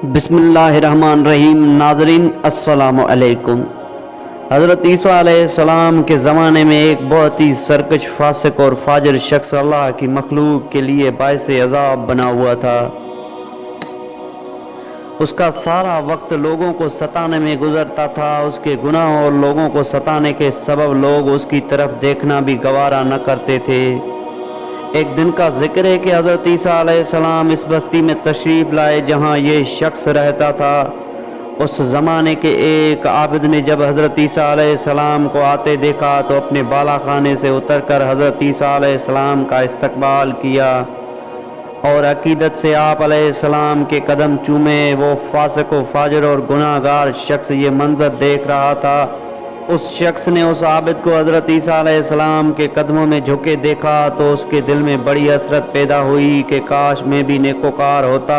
بسم اللہ الرحمن الرحیم۔ ناظرین السلام علیکم۔ حضرت عیسیٰ علیہ السلام کے زمانے میں ایک بہت ہی سرکش، فاسق اور فاجر شخص اللہ کی مخلوق کے لیے باعث عذاب بنا ہوا تھا۔ اس کا سارا وقت لوگوں کو ستانے میں گزرتا تھا۔ اس کے گناہ اور لوگوں کو ستانے کے سبب لوگ اس کی طرف دیکھنا بھی گوارا نہ کرتے تھے۔ ایک دن کا ذکر ہے کہ حضرت عیسیٰ علیہ السلام اس بستی میں تشریف لائے جہاں یہ شخص رہتا تھا۔ اس زمانے کے ایک عابد نے جب حضرت عیسیٰ علیہ السلام کو آتے دیکھا تو اپنے بالا خانے سے اتر کر حضرت عیسیٰ علیہ السلام کا استقبال کیا اور عقیدت سے آپ علیہ السلام کے قدم چومے۔ وہ فاسق و فاجر اور گناہ گار شخص یہ منظر دیکھ رہا تھا۔ اس شخص نے اس عابد کو حضرت عیسیٰ علیہ السلام کے قدموں میں جھکے دیکھا تو اس کے دل میں بڑی حسرت پیدا ہوئی کہ کاش میں بھی نیکوکار ہوتا،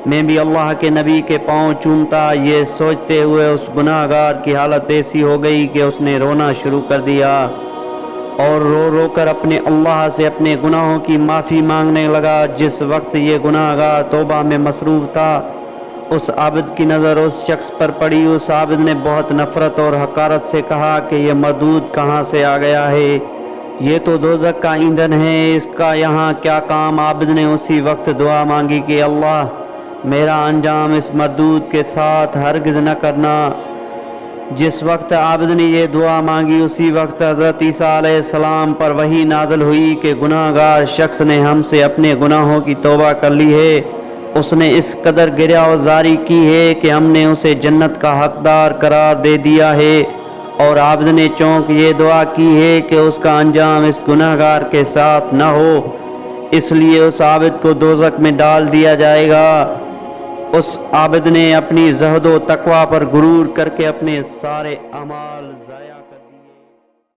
میں بھی اللہ کے نبی کے پاؤں چومتا۔ یہ سوچتے ہوئے اس گناہ گار کی حالت ایسی ہو گئی کہ اس نے رونا شروع کر دیا اور رو رو کر اپنے اللہ سے اپنے گناہوں کی معافی مانگنے لگا۔ جس وقت یہ گناہ گار توبہ میں مصروف تھا، اس عابد کی نظر اس شخص پر پڑی۔ اس عابد نے بہت نفرت اور حقارت سے کہا کہ یہ مردود کہاں سے آ گیا ہے، یہ تو دوزخ کا ایندھن ہے، اس کا یہاں کیا کام۔ عابد نے اسی وقت دعا مانگی کہ اللہ میرا انجام اس مردود کے ساتھ ہرگز نہ کرنا۔ جس وقت عابد نے یہ دعا مانگی اسی وقت حضرت عیسیٰ علیہ السلام پر وحی نازل ہوئی کہ گناہ گار شخص نے ہم سے اپنے گناہوں کی توبہ کر لی ہے۔ اس نے اس قدر گریہ‌وزاری کی ہے کہ ہم نے اسے جنت کا حقدار قرار دے دیا ہے، اور عابد نے چونک یہ دعا کی ہے کہ اس کا انجام اس گناہ گار کے ساتھ نہ ہو، اس لیے اس عابد کو دوزخ میں ڈال دیا جائے گا۔ اس عابد نے اپنی زہد و تقوی پر غرور کر کے اپنے سارے اعمال ضائع کر